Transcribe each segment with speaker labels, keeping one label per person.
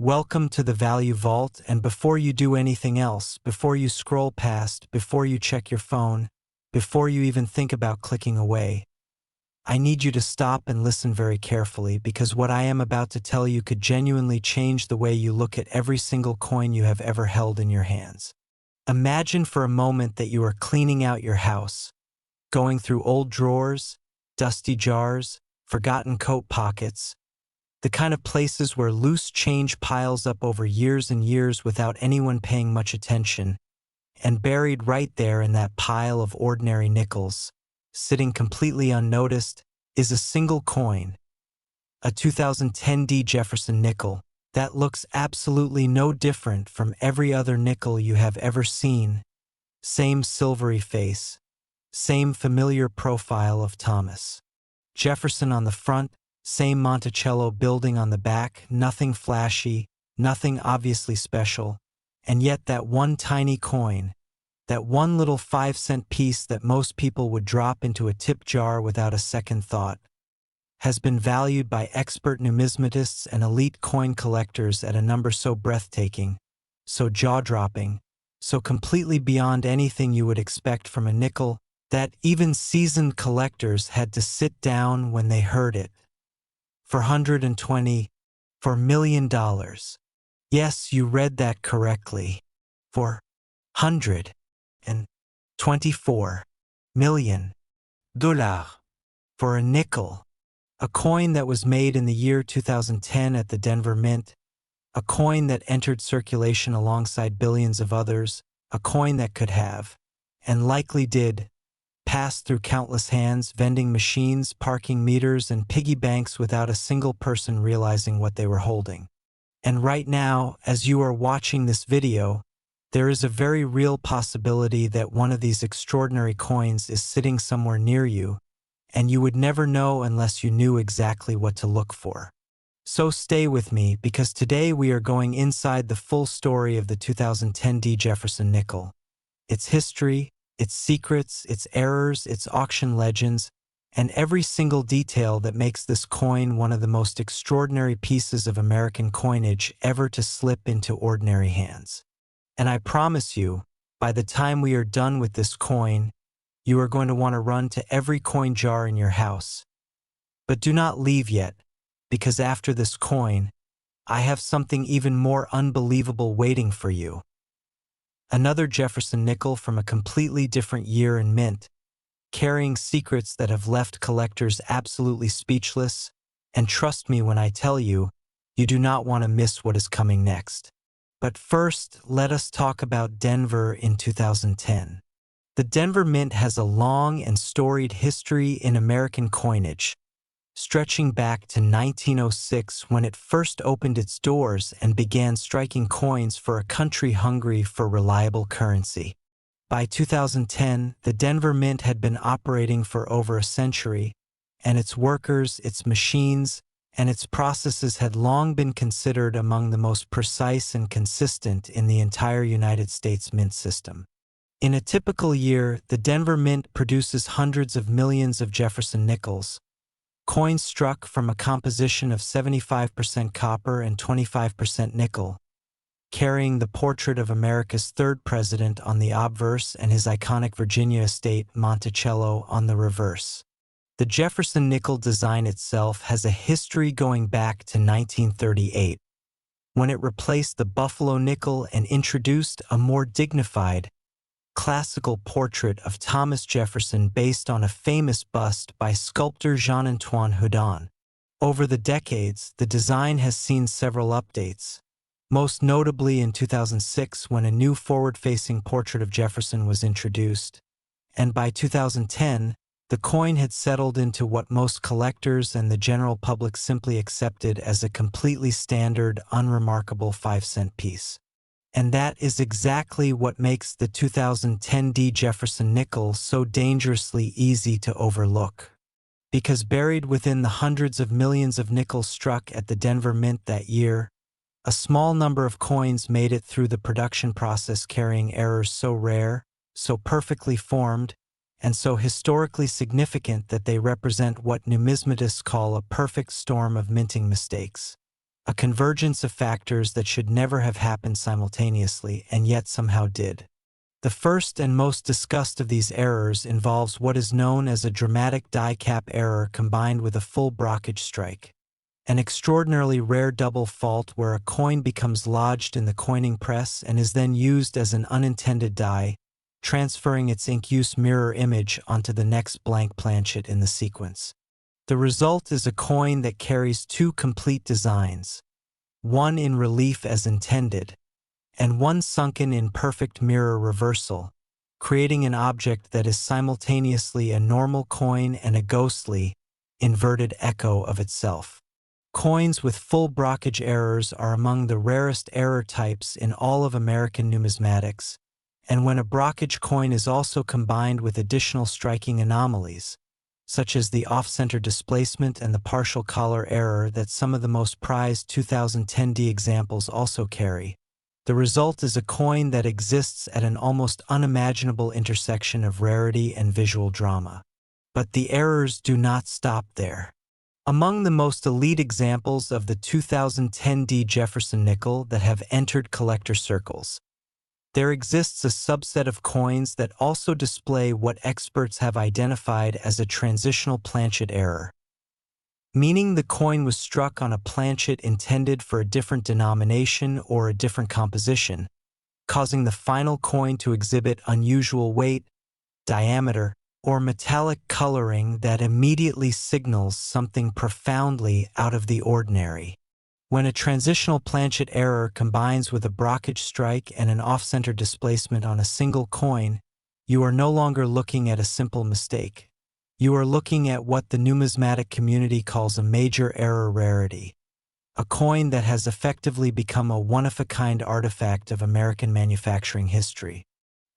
Speaker 1: Welcome to the Value Vault, and before you do anything else, before you scroll past, before you check your phone, before you even think about clicking away, I need you to stop and listen very carefully, because what I am about to tell you could genuinely change the way you look at every single coin you have ever held in your hands. Imagine for a moment that you are cleaning out your house, going through old drawers, dusty jars, forgotten coat pockets, the kind of places where loose change piles up over years and years without anyone paying much attention, and buried right there in that pile of ordinary nickels, sitting completely unnoticed, is a single coin, a 2010 Jefferson Nickel, that looks absolutely no different from every other nickel you have ever seen. Same silvery face, same familiar profile of Thomas Jefferson on the front, same Monticello building on the back, nothing flashy, nothing obviously special, and yet that one tiny coin, that one little 5-cent piece that most people would drop into a tip jar without a second thought, has been valued by expert numismatists and elite coin collectors at a number so breathtaking, so jaw-dropping, so completely beyond anything you would expect from a nickel, that even seasoned collectors had to sit down when they heard it. For $124 million. Yes, you read that correctly. For $124 million. For a nickel. A coin that was made in the year 2010 at the Denver Mint. A coin that entered circulation alongside billions of others. A coin that could have, and likely did, passed through countless hands, vending machines, parking meters, and piggy banks without a single person realizing what they were holding. And right now, as you are watching this video, there is a very real possibility that one of these extraordinary coins is sitting somewhere near you, and you would never know unless you knew exactly what to look for. So stay with me, because today we are going inside the full story of the 2010 Jefferson Nickel, its history, its secrets, its errors, its auction legends, and every single detail that makes this coin one of the most extraordinary pieces of American coinage ever to slip into ordinary hands. And I promise you, by the time we are done with this coin, you are going to want to run to every coin jar in your house. But do not leave yet, because after this coin, I have something even more unbelievable waiting for you. Another Jefferson Nickel from a completely different year and mint, carrying secrets that have left collectors absolutely speechless, and trust me when I tell you, you do not want to miss what is coming next. But first, let us talk about Denver in 2010. The Denver Mint has a long and storied history in American coinage, stretching back to 1906 when it first opened its doors and began striking coins for a country hungry for reliable currency. By 2010, the Denver Mint had been operating for over a century, and its workers, its machines, and its processes had long been considered among the most precise and consistent in the entire United States mint system. In a typical year, the Denver Mint produces hundreds of millions of Jefferson Nickels, coins struck from a composition of 75% copper and 25% nickel, carrying the portrait of America's third president on the obverse and his iconic Virginia estate, Monticello, on the reverse. The Jefferson Nickel design itself has a history going back to 1938, when it replaced the Buffalo nickel and introduced a more dignified, classical portrait of Thomas Jefferson based on a famous bust by sculptor Jean-Antoine Houdon. Over the decades, the design has seen several updates, most notably in 2006 when a new forward-facing portrait of Jefferson was introduced, and by 2010, the coin had settled into what most collectors and the general public simply accepted as a completely standard, unremarkable 5-cent piece. And that is exactly what makes the 2010 Jefferson Nickel so dangerously easy to overlook. Because buried within the hundreds of millions of nickels struck at the Denver Mint that year, a small number of coins made it through the production process carrying errors so rare, so perfectly formed, and so historically significant that they represent what numismatists call a perfect storm of minting mistakes. a convergence of factors that should never have happened simultaneously and yet somehow did. The first and most discussed of these errors involves what is known as a dramatic die cap error combined with a full brockage strike, an extraordinarily rare double fault where a coin becomes lodged in the coining press and is then used as an unintended die, transferring its ink-use mirror image onto the next blank planchet in the sequence. The result is a coin that carries two complete designs, one in relief as intended, and one sunken in perfect mirror reversal, creating an object that is simultaneously a normal coin and a ghostly, inverted echo of itself. Coins with full brockage errors are among the rarest error types in all of American numismatics, and when a brockage coin is also combined with additional striking anomalies, such as the off-center displacement and the partial collar error that some of the most prized 2010D examples also carry, the result is a coin that exists at an almost unimaginable intersection of rarity and visual drama. But the errors do not stop there. Among the most elite examples of the 2010D Jefferson Nickel that have entered collector circles, there exists a subset of coins that also display what experts have identified as a transitional planchet error, meaning the coin was struck on a planchet intended for a different denomination or a different composition, causing the final coin to exhibit unusual weight, diameter, or metallic coloring that immediately signals something profoundly out of the ordinary. When a transitional planchet error combines with a brockage strike and an off-center displacement on a single coin, you are no longer looking at a simple mistake. You are looking at what the numismatic community calls a major error rarity, a coin that has effectively become a one-of-a-kind artifact of American manufacturing history.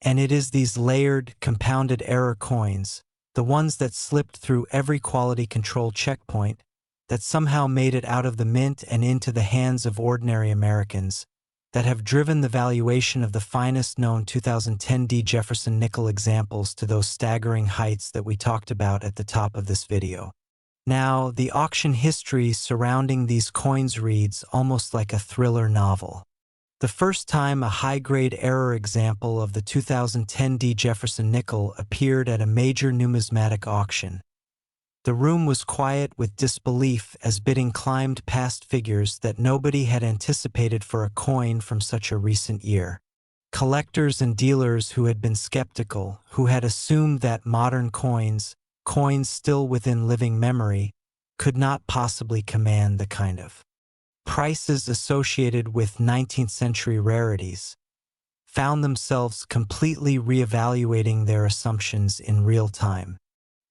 Speaker 1: And it is these layered, compounded error coins, the ones that slipped through every quality control checkpoint, that somehow made it out of the mint and into the hands of ordinary Americans, that have driven the valuation of the finest known 2010D Jefferson Nickel examples to those staggering heights that we talked about at the top of this video. Now, the auction history surrounding these coins reads almost like a thriller novel. The first time a high-grade error example of the 2010D Jefferson Nickel appeared at a major numismatic auction, the room was quiet with disbelief as bidding climbed past figures that nobody had anticipated for a coin from such a recent year. Collectors and dealers who had been skeptical, who had assumed that modern coins still within living memory, could not possibly command the kind of prices associated with 19th century rarities, found themselves completely reevaluating their assumptions in real time.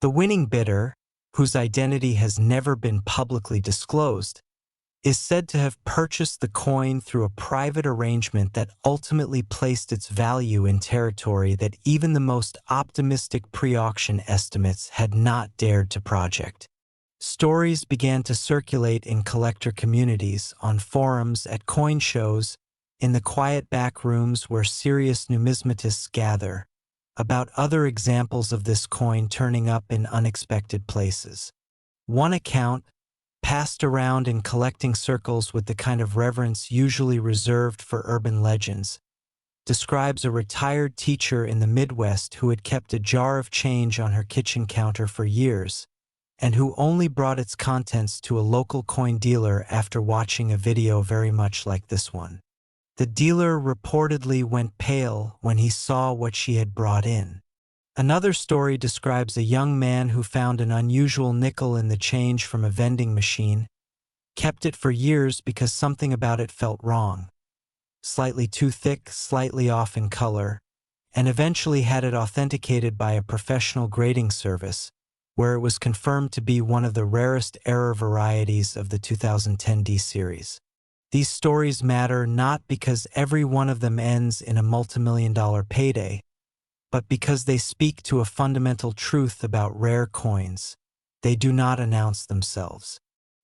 Speaker 1: The winning bidder, whose identity has never been publicly disclosed, is said to have purchased the coin through a private arrangement that ultimately placed its value in territory that even the most optimistic pre-auction estimates had not dared to project. Stories began to circulate in collector communities, on forums, at coin shows, in the quiet back rooms where serious numismatists gather, about other examples of this coin turning up in unexpected places. One account, passed around in collecting circles with the kind of reverence usually reserved for urban legends, describes a retired teacher in the Midwest who had kept a jar of change on her kitchen counter for years, and who only brought its contents to a local coin dealer after watching a video very much like this one. The dealer reportedly went pale when he saw what she had brought in. Another story describes a young man who found an unusual nickel in the change from a vending machine, kept it for years because something about it felt wrong, slightly too thick, slightly off in color, and eventually had it authenticated by a professional grading service, where it was confirmed to be one of the rarest error varieties of the 2010D series. These stories matter not because every one of them ends in a multimillion-dollar payday, but because they speak to a fundamental truth about rare coins. They do not announce themselves.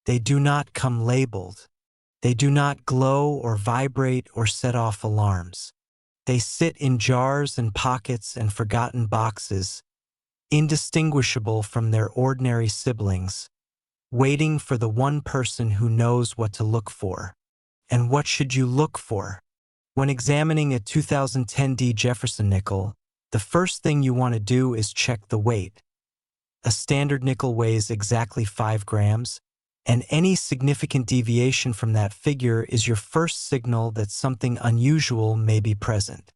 Speaker 1: They do not come labeled. They do not glow or vibrate or set off alarms. They sit in jars and pockets and forgotten boxes, indistinguishable from their ordinary siblings, waiting for the one person who knows what to look for. And what should you look for? When examining a 2010 Jefferson nickel, the first thing you want to do is check the weight. A standard nickel weighs exactly 5 grams, and any significant deviation from that figure is your first signal that something unusual may be present.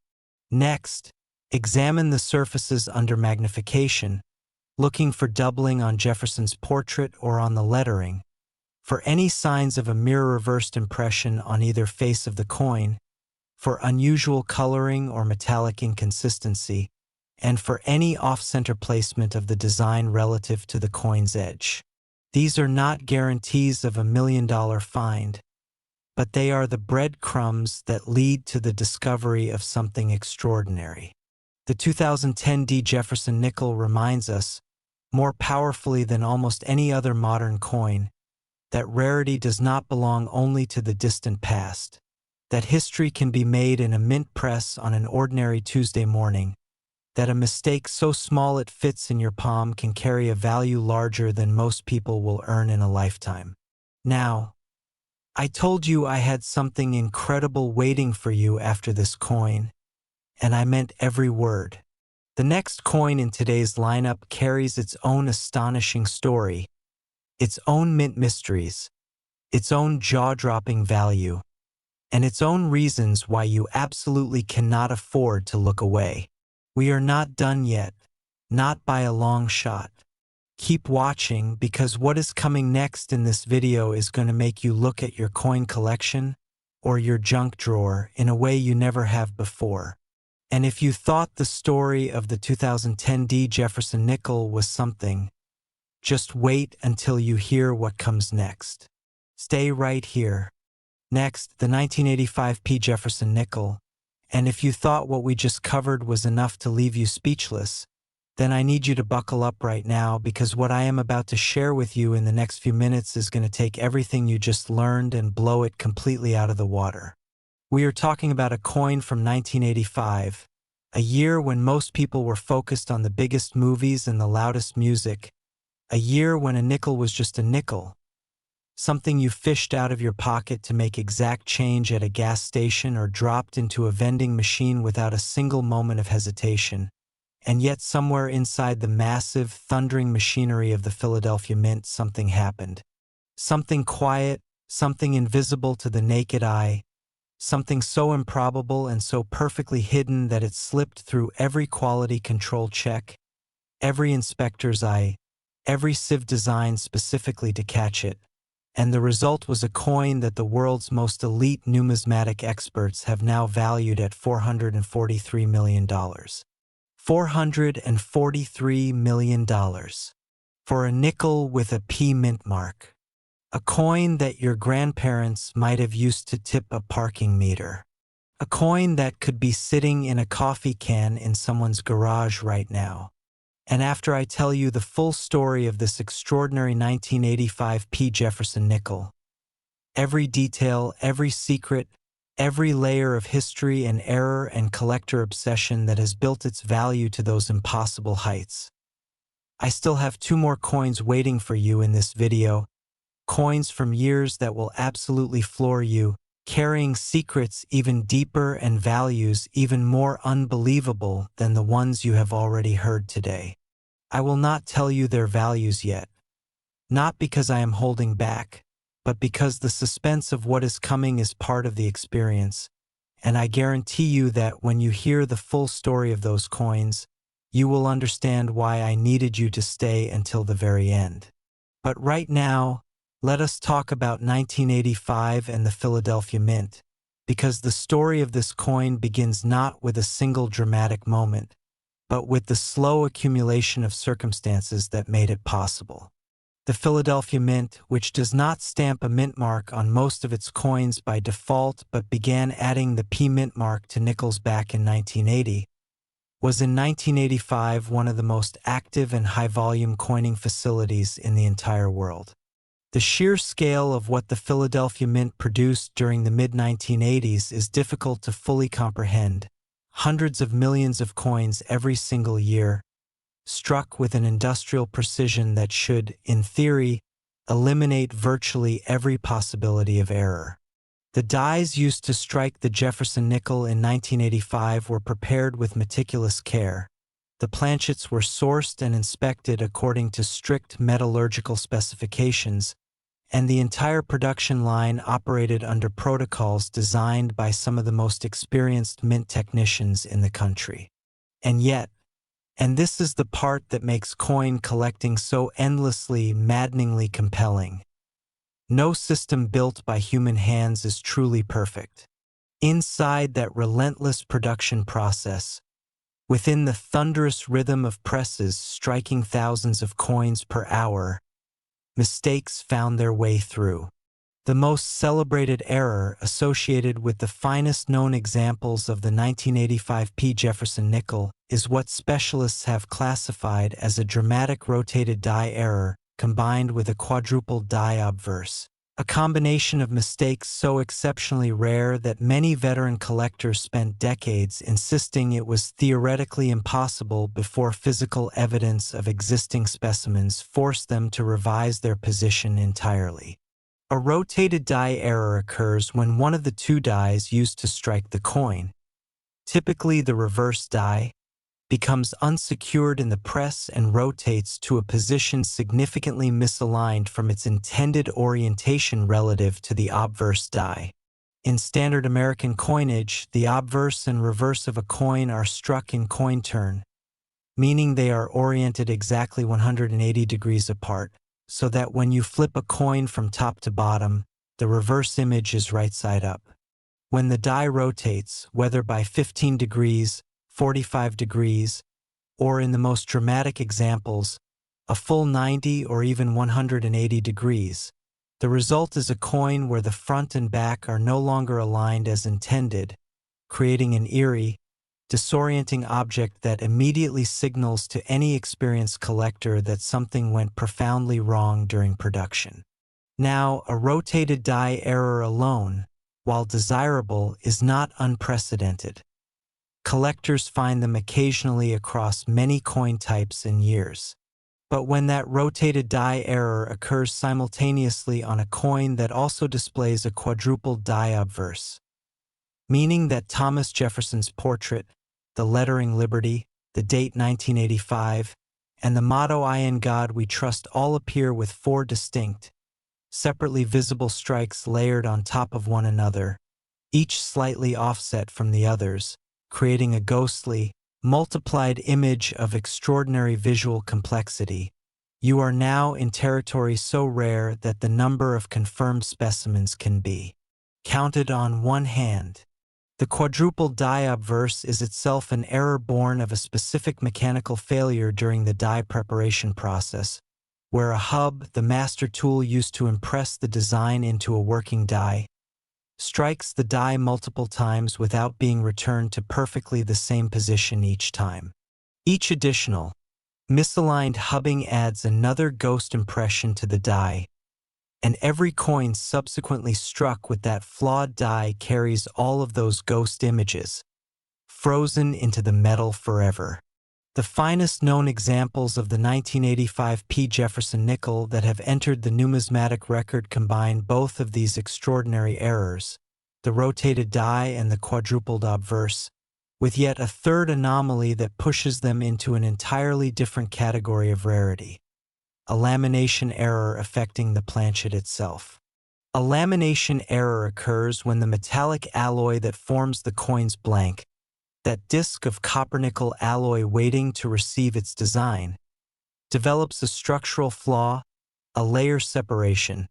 Speaker 1: Next, examine the surfaces under magnification, looking for doubling on Jefferson's portrait or on the lettering, for any signs of a mirror-reversed impression on either face of the coin, for unusual coloring or metallic inconsistency, and for any off-center placement of the design relative to the coin's edge. These are not guarantees of $1 million find, but they are the breadcrumbs that lead to the discovery of something extraordinary. The 2010 Jefferson Nickel reminds us, more powerfully than almost any other modern coin, that rarity does not belong only to the distant past, that history can be made in a mint press on an ordinary Tuesday morning, that a mistake so small it fits in your palm can carry a value larger than most people will earn in a lifetime. Now, I told you I had something incredible waiting for you after this coin, and I meant every word. The next coin in today's lineup carries its own astonishing story, its own mint mysteries, its own jaw-dropping value, and its own reasons why you absolutely cannot afford to look away. We are not done yet, not by a long shot. Keep watching because what is coming next in this video is going to make you look at your coin collection or your junk drawer in a way you never have before. And if you thought the story of the 2010 Jefferson Nickel was something, just wait until you hear what comes next. Stay right here. Next, the 1985 Jefferson Nickel. And if you thought what we just covered was enough to leave you speechless, then I need you to buckle up right now because what I am about to share with you in the next few minutes is going to take everything you just learned and blow it completely out of the water. We are talking about a coin from 1985, a year when most people were focused on the biggest movies and the loudest music, a year when a nickel was just a nickel, something you fished out of your pocket to make exact change at a gas station or dropped into a vending machine without a single moment of hesitation. And yet somewhere inside the massive, thundering machinery of the Philadelphia Mint, something happened. Something quiet, something invisible to the naked eye, something so improbable and so perfectly hidden that it slipped through every quality control check, every inspector's eye, every sieve designed specifically to catch it. And the result was a coin that the world's most elite numismatic experts have now valued at $443 million. $443 million. For a nickel with a P mint mark. A coin that your grandparents might have used to tip a parking meter. A coin that could be sitting in a coffee can in someone's garage right now. And after I tell you the full story of this extraordinary 1985 Jefferson Nickel, every detail, every secret, every layer of history and error and collector obsession that has built its value to those impossible heights, I still have 2 more coins waiting for you in this video, coins from years that will absolutely floor you, carrying secrets even deeper and values even more unbelievable than the ones you have already heard today. I will not tell you their values yet, not because I am holding back, but because the suspense of what is coming is part of the experience, and I guarantee you that when you hear the full story of those coins, you will understand why I needed you to stay until the very end. But right now, let us talk about 1985 and the Philadelphia Mint, because the story of this coin begins not with a single dramatic moment, but with the slow accumulation of circumstances that made it possible. The Philadelphia Mint, which does not stamp a mint mark on most of its coins by default but began adding the P mint mark to nickels back in 1980, was in 1985 one of the most active and high-volume coining facilities in the entire world. The sheer scale of what the Philadelphia Mint produced during the mid-1980s is difficult to fully comprehend. Hundreds of millions of coins every single year, struck with an industrial precision that should, in theory, eliminate virtually every possibility of error. The dies used to strike the Jefferson Nickel in 1985 were prepared with meticulous care. The planchets were sourced and inspected according to strict metallurgical specifications, and the entire production line operated under protocols designed by some of the most experienced mint technicians in the country. And yet, and this is the part that makes coin collecting so endlessly, maddeningly compelling, no system built by human hands is truly perfect. Inside that relentless production process, within the thunderous rhythm of presses striking thousands of coins per hour, mistakes found their way through. The most celebrated error associated with the finest known examples of the 1985 P. Jefferson Nickel is what specialists have classified as a dramatic rotated die error combined with a quadruple die obverse, a combination of mistakes so exceptionally rare that many veteran collectors spent decades insisting it was theoretically impossible before physical evidence of existing specimens forced them to revise their position entirely. A rotated die error occurs when one of the two dies used to strike the coin, typically the reverse die, becomes unsecured in the press and rotates to a position significantly misaligned from its intended orientation relative to the obverse die. In standard American coinage, the obverse and reverse of a coin are struck in coin turn, meaning they are oriented exactly 180 degrees apart, so that when you flip a coin from top to bottom, the reverse image is right side up. When the die rotates, whether by 15 degrees, 45 degrees, or in the most dramatic examples, a full 90 or even 180 degrees, the result is a coin where the front and back are no longer aligned as intended, creating an eerie, disorienting object that immediately signals to any experienced collector that something went profoundly wrong during production. Now, a rotated die error alone, while desirable, is not unprecedented. Collectors find them occasionally across many coin types and years. But when that rotated die error occurs simultaneously on a coin that also displays a quadruple die obverse, meaning that Thomas Jefferson's portrait, the lettering Liberty, the date 1985, and the motto I in God we trust all appear with four distinct, separately visible strikes layered on top of one another, each slightly offset from the others, creating a ghostly, multiplied image of extraordinary visual complexity. You are now in territory so rare that the number of confirmed specimens can be counted on one hand. The quadruple die obverse is itself an error born of a specific mechanical failure during the die preparation process, where a hub, the master tool used to impress the design into a working die, strikes the die multiple times without being returned to perfectly the same position each time. Each additional, misaligned hubbing adds another ghost impression to the die, and every coin subsequently struck with that flawed die carries all of those ghost images, frozen into the metal forever. The finest known examples of the 1985 P. Jefferson Nickel that have entered the numismatic record combine both of these extraordinary errors, the rotated die and the quadrupled obverse, with yet a third anomaly that pushes them into an entirely different category of rarity: a lamination error affecting the planchet itself. A lamination error occurs when the metallic alloy that forms the coin's blank, that disc of copper-nickel alloy waiting to receive its design, develops a structural flaw, a layer separation,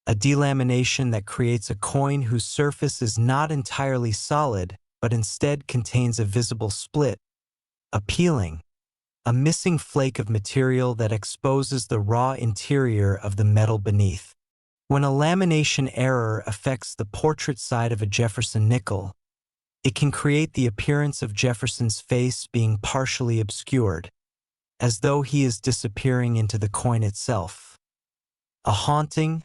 Speaker 1: a delamination that creates a coin whose surface is not entirely solid, but instead contains a visible split, a peeling, a missing flake of material that exposes the raw interior of the metal beneath. When a lamination error affects the portrait side of a Jefferson nickel, it can create the appearance of Jefferson's face being partially obscured, as though he is disappearing into the coin itself. A haunting,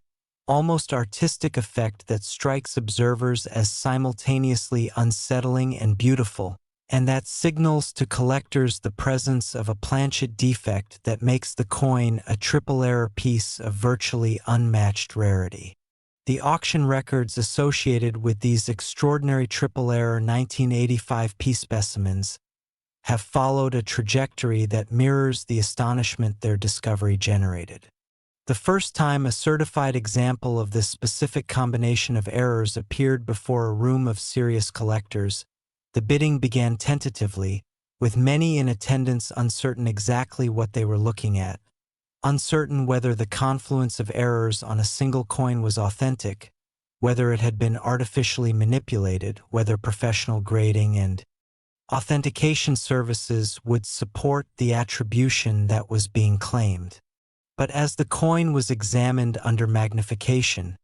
Speaker 1: almost artistic effect that strikes observers as simultaneously unsettling and beautiful, and that signals to collectors the presence of a planchet defect that makes the coin a triple error piece of virtually unmatched rarity. The auction records associated with these extraordinary triple error 1985 P specimens have followed a trajectory that mirrors the astonishment their discovery generated. The first time a certified example of this specific combination of errors appeared before a room of serious collectors, the bidding began tentatively, with many in attendance uncertain exactly what they were looking at, uncertain whether the confluence of errors on a single coin was authentic, whether it had been artificially manipulated, whether professional grading and authentication services would support the attribution that was being claimed. But as the coin was examined under magnification,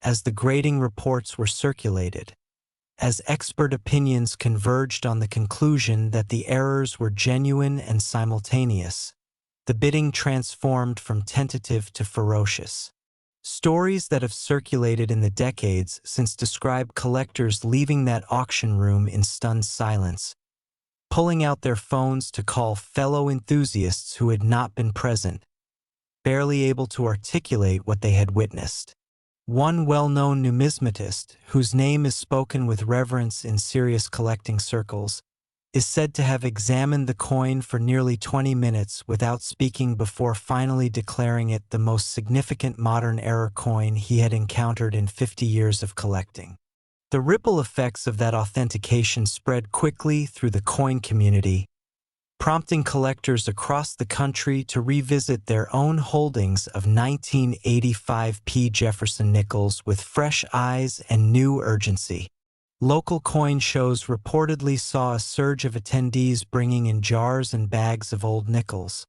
Speaker 1: as the grading reports were circulated, as expert opinions converged on the conclusion that the errors were genuine and simultaneous, the bidding transformed from tentative to ferocious. Stories that have circulated in the decades since describe collectors leaving that auction room in stunned silence, pulling out their phones to call fellow enthusiasts who had not been present, barely able to articulate what they had witnessed. One well-known numismatist, whose name is spoken with reverence in serious collecting circles, is said to have examined the coin for nearly 20 minutes without speaking before finally declaring it the most significant modern era coin he had encountered in 50 years of collecting. The ripple effects of that authentication spread quickly through the coin community, prompting collectors across the country to revisit their own holdings of 1985 P. Jefferson Nickels with fresh eyes and new urgency. Local coin shows reportedly saw a surge of attendees bringing in jars and bags of old nickels,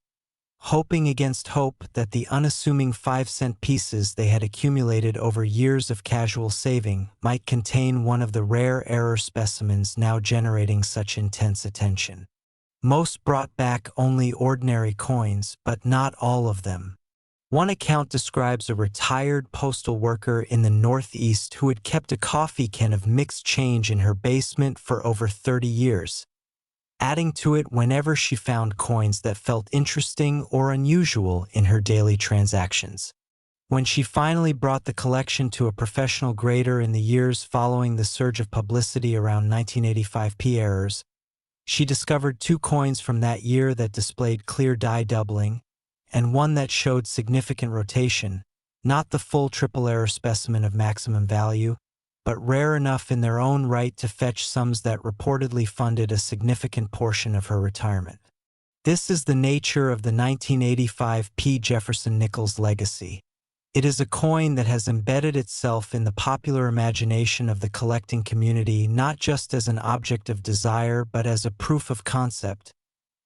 Speaker 1: hoping against hope that the unassuming 5-cent pieces they had accumulated over years of casual saving might contain one of the rare error specimens now generating such intense attention. Most brought back only ordinary coins, but not all of them. One account describes a retired postal worker in the Northeast who had kept a coffee can of mixed change in her basement for over 30 years, adding to it whenever she found coins that felt interesting or unusual in her daily transactions. When she finally brought the collection to a professional grader in the years following the surge of publicity around 1985 P errors, she discovered 2 coins from that year that displayed clear die doubling, and one that showed significant rotation, not the full triple error specimen of maximum value, but rare enough in their own right to fetch sums that reportedly funded a significant portion of her retirement. This is the nature of the 1985 P. Jefferson Nickels legacy. It is a coin that has embedded itself in the popular imagination of the collecting community not just as an object of desire but as a proof of concept,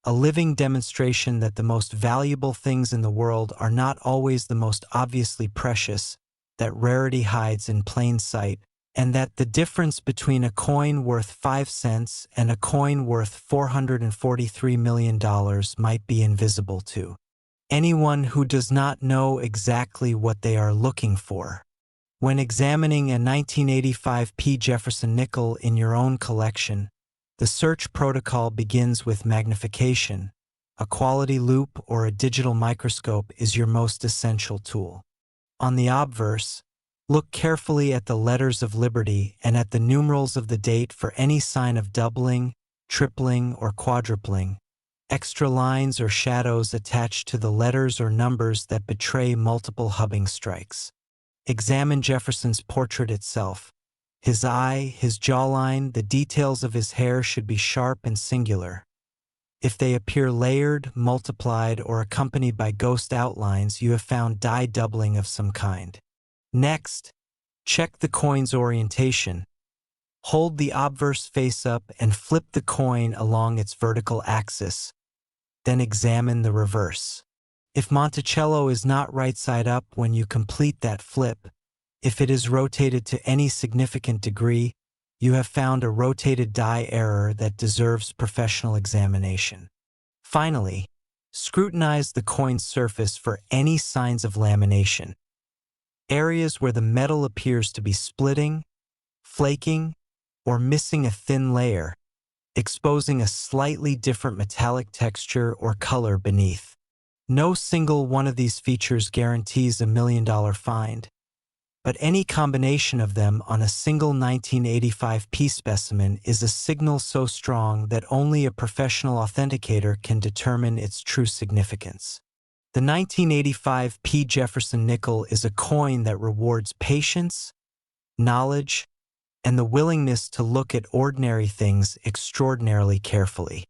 Speaker 1: a living demonstration that the most valuable things in the world are not always the most obviously precious, that rarity hides in plain sight, and that the difference between a coin worth 5 cents and a coin worth $443 million might be invisible to anyone who does not know exactly what they are looking for. When examining a 1985 P. Jefferson Nickel in your own collection, the search protocol begins with magnification. A quality loupe or a digital microscope is your most essential tool. On the obverse, look carefully at the letters of liberty and at the numerals of the date for any sign of doubling, tripling, or quadrupling, extra lines or shadows attached to the letters or numbers that betray multiple hubbing strikes. Examine Jefferson's portrait itself. His eye, his jawline, the details of his hair should be sharp and singular. If they appear layered, multiplied, or accompanied by ghost outlines, you have found die doubling of some kind. Next, check the coin's orientation. Hold the obverse face up and flip the coin along its vertical axis. Then examine the reverse. If Monticello is not right side up when you complete that flip, if it is rotated to any significant degree, you have found a rotated die error that deserves professional examination. Finally, scrutinize the coin's surface for any signs of lamination. Areas where the metal appears to be splitting, flaking, or missing a thin layer. exposing a slightly different metallic texture or color beneath. No single one of these features guarantees a $1 million find, but any combination of them on a single 1985 specimen is a signal so strong that only a professional authenticator can determine its true significance. The 1985 Jefferson Nickel is a coin that rewards patience, knowledge, and the willingness to look at ordinary things extraordinarily carefully.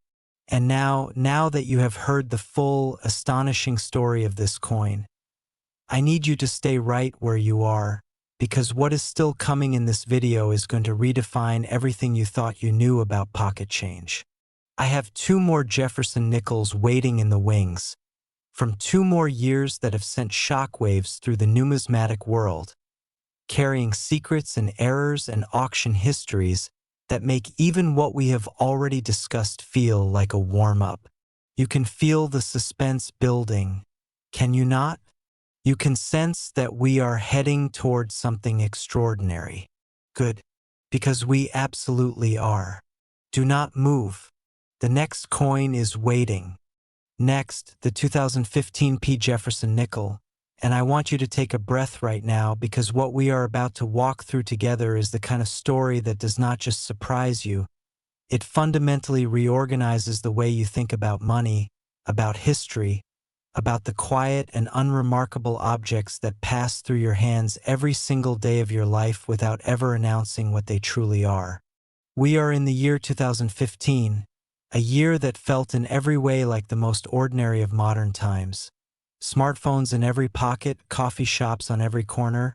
Speaker 1: And now that you have heard the full, astonishing story of this coin, I need you to stay right where you are, because what is still coming in this video is going to redefine everything you thought you knew about pocket change. I have 2 more Jefferson Nickels waiting in the wings, from 2 more years that have sent shockwaves through the numismatic world, carrying secrets and errors and auction histories that make even what we have already discussed feel like a warm-up. You can feel the suspense building, can you not? You can sense that we are heading towards something extraordinary. Good, because we absolutely are. Do not move. The next coin is waiting. Next, the 2015 Jefferson Nickel, and I want you to take a breath right now because what we are about to walk through together is the kind of story that does not just surprise you, it fundamentally reorganizes the way you think about money, about history, about the quiet and unremarkable objects that pass through your hands every single day of your life without ever announcing what they truly are. We are in the year 2015, a year that felt in every way like the most ordinary of modern times. Smartphones in every pocket, coffee shops on every corner,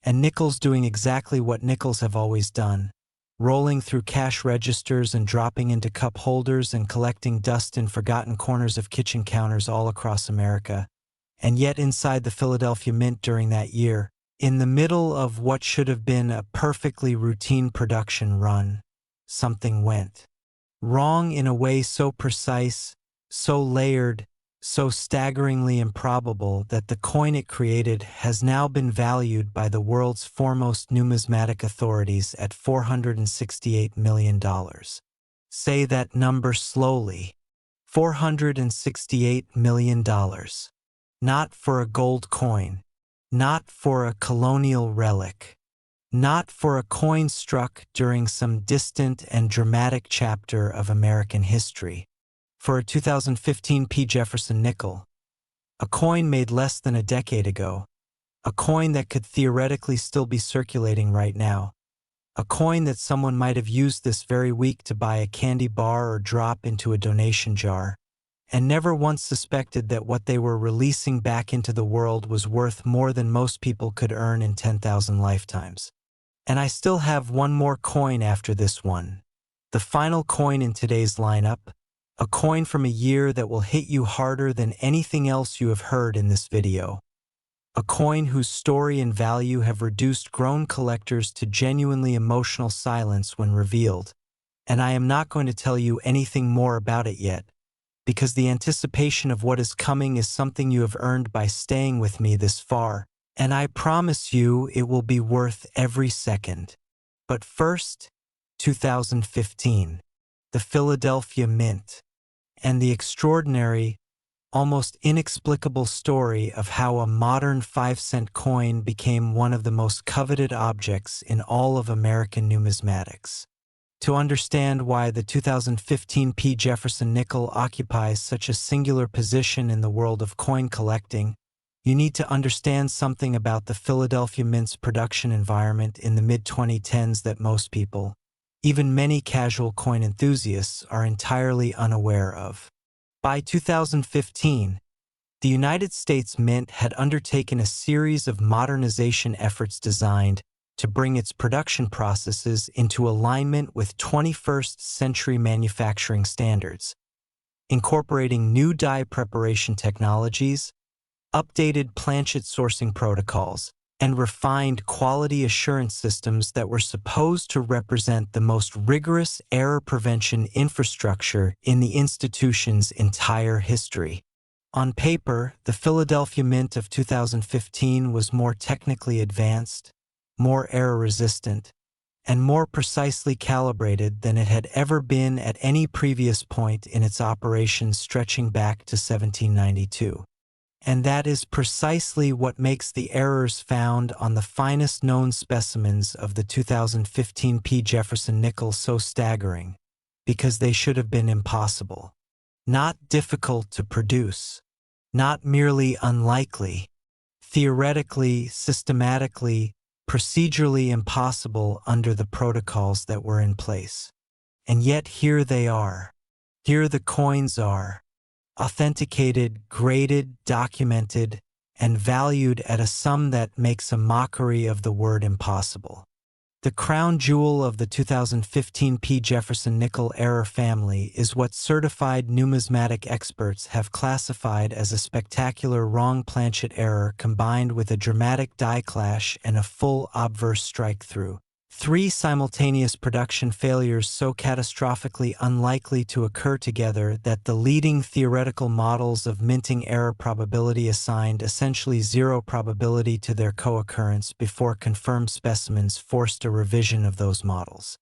Speaker 1: and nickels doing exactly what nickels have always done, rolling through cash registers and dropping into cup holders and collecting dust in forgotten corners of kitchen counters all across America. And yet inside the Philadelphia Mint during that year, in the middle of what should have been a perfectly routine production run, something went wrong in a way so precise, so layered, so staggeringly improbable that the coin it created has now been valued by the world's foremost numismatic authorities at $468 million. Say that number slowly. $468 million. Not for a gold coin. Not for a colonial relic. Not for a coin struck during some distant and dramatic chapter of American history. For a 2015 Jefferson Nickel, a coin made less than a decade ago, a coin that could theoretically still be circulating right now, a coin that someone might have used this very week to buy a candy bar or drop into a donation jar, and never once suspected that what they were releasing back into the world was worth more than most people could earn in 10,000 lifetimes. And I still have one more coin after this one. The final coin in today's lineup, a coin from a year that will hit you harder than anything else you have heard in this video. A coin whose story and value have reduced grown collectors to genuinely emotional silence when revealed. And I am not going to tell you anything more about it yet, because the anticipation of what is coming is something you have earned by staying with me this far. And I promise you it will be worth every second. But first, 2015, the Philadelphia Mint, and the extraordinary, almost inexplicable story of how a modern 5-cent coin became one of the most coveted objects in all of American numismatics. To understand why the 2015 Jefferson Nickel occupies such a singular position in the world of coin collecting, you need to understand something about the Philadelphia Mint's production environment in the mid-2010s that most people, even many casual coin enthusiasts, are entirely unaware of. By 2015, the United States Mint had undertaken a series of modernization efforts designed to bring its production processes into alignment with 21st century manufacturing standards, incorporating new die preparation technologies, updated planchet sourcing protocols, and refined quality assurance systems that were supposed to represent the most rigorous error prevention infrastructure in the institution's entire history. On paper, the Philadelphia Mint of 2015 was more technically advanced, more error-resistant, and more precisely calibrated than it had ever been at any previous point in its operations stretching back to 1792. And that is precisely what makes the errors found on the finest known specimens of the 2015 P. Jefferson Nickel so staggering, because they should have been impossible. Not difficult to produce, not merely unlikely, theoretically, systematically, procedurally impossible under the protocols that were in place. And yet here they are. Here the coins are, authenticated, graded, documented, and valued at a sum that makes a mockery of the word impossible. The crown jewel of the 2015 P. Jefferson Nickel error family is what certified numismatic experts have classified as a spectacular wrong planchet error combined with a dramatic die clash and a full obverse strike-through. 3 simultaneous production failures so catastrophically unlikely to occur together that the leading theoretical models of minting error probability assigned essentially 0 probability to their co-occurrence before confirmed specimens forced a revision of those models.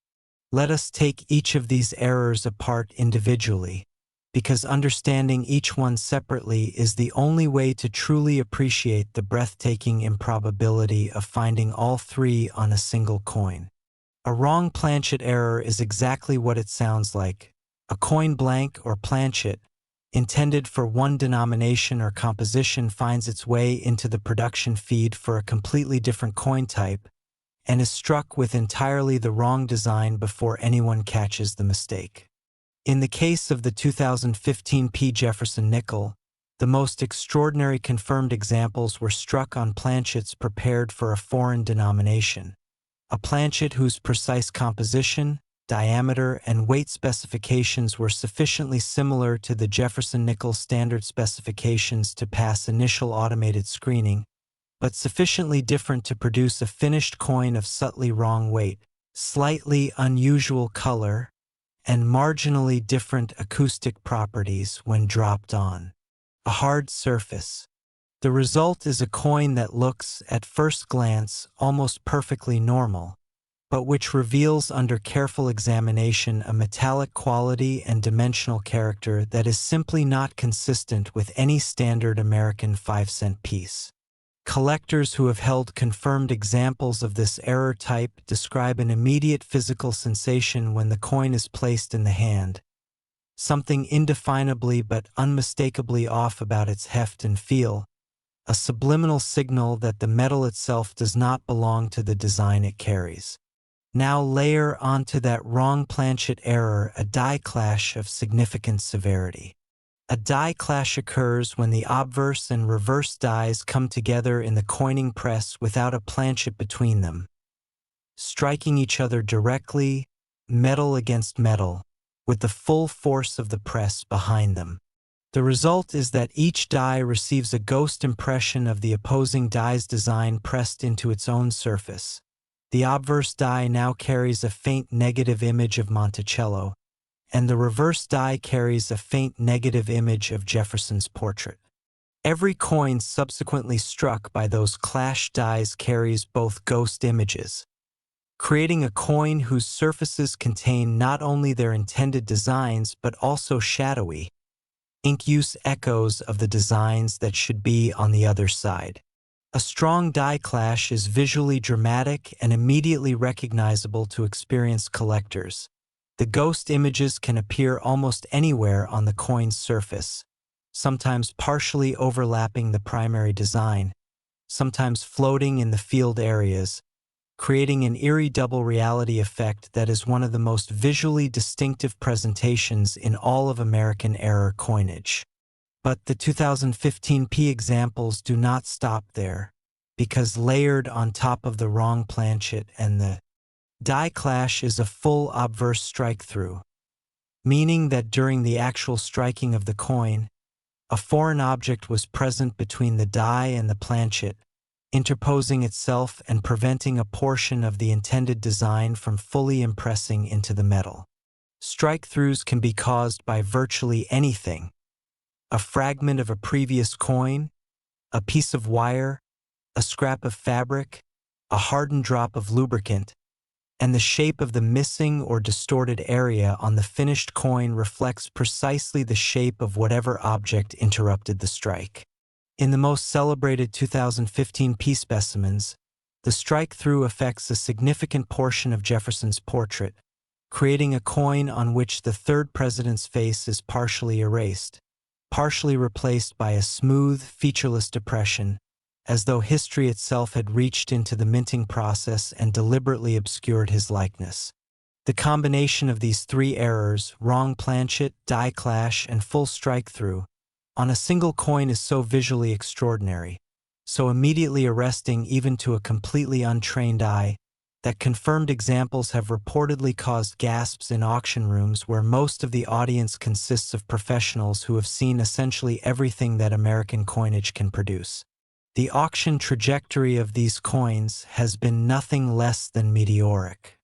Speaker 1: Let us take each of these errors apart individually, because understanding each one separately is the only way to truly appreciate the breathtaking improbability of finding all 3 on a single coin. A wrong planchet error is exactly what it sounds like: a coin blank or planchet, intended for one denomination or composition, finds its way into the production feed for a completely different coin type and is struck with entirely the wrong design before anyone catches the mistake. In the case of the 2015 P. Jefferson Nickel, the most extraordinary confirmed examples were struck on planchets prepared for a foreign denomination, a planchet whose precise composition, diameter, and weight specifications were sufficiently similar to the Jefferson Nickel standard specifications to pass initial automated screening, but sufficiently different to produce a finished coin of subtly wrong weight, slightly unusual color, and marginally different acoustic properties when dropped on a hard surface. The result is a coin that looks, at first glance, almost perfectly normal, but which reveals under careful examination a metallic quality and dimensional character that is simply not consistent with any standard American 5-cent piece. Collectors who have held confirmed examples of this error type describe an immediate physical sensation when the coin is placed in the hand, something indefinably but unmistakably off about its heft and feel, a subliminal signal that the metal itself does not belong to the design it carries. Now layer onto that wrong planchet error a die clash of significant severity. A die clash occurs when the obverse and reverse dies come together in the coining press without a planchet between them, striking each other directly, metal against metal, with the full force of the press behind them. The result is that each die receives a ghost impression of the opposing die's design pressed into its own surface. The obverse die now carries a faint negative image of Monticello, and the reverse die carries a faint negative image of Jefferson's portrait. Every coin subsequently struck by those clashed dies carries both ghost images, creating a coin whose surfaces contain not only their intended designs but also shadowy, ink-use echoes of the designs that should be on the other side. A strong die clash is visually dramatic and immediately recognizable to experienced collectors. The ghost images can appear almost anywhere on the coin's surface, sometimes partially overlapping the primary design, sometimes floating in the field areas, creating an eerie double reality effect that is one of the most visually distinctive presentations in all of American era coinage. But the 2015 P examples do not stop there, because layered on top of the wrong planchet and the die clash is a full obverse strike-through, meaning that during the actual striking of the coin, a foreign object was present between the die and the planchet, interposing itself and preventing a portion of the intended design from fully impressing into the metal. Strike-throughs can be caused by virtually anything: a fragment of a previous coin, a piece of wire, a scrap of fabric, a hardened drop of lubricant, and the shape of the missing or distorted area on the finished coin reflects precisely the shape of whatever object interrupted the strike. In the most celebrated 2015 P specimens, the strike-through affects a significant portion of Jefferson's portrait, creating a coin on which the third president's face is partially erased, partially replaced by a smooth, featureless depression, as though history itself had reached into the minting process and deliberately obscured his likeness. The combination of these three errors, wrong planchet, die clash, and full strike-through, on a single coin is so visually extraordinary, so immediately arresting even to a completely untrained eye, that confirmed examples have reportedly caused gasps in auction rooms where most of the audience consists of professionals who have seen essentially everything that American coinage can produce. The auction trajectory of these coins has been nothing less than meteoric.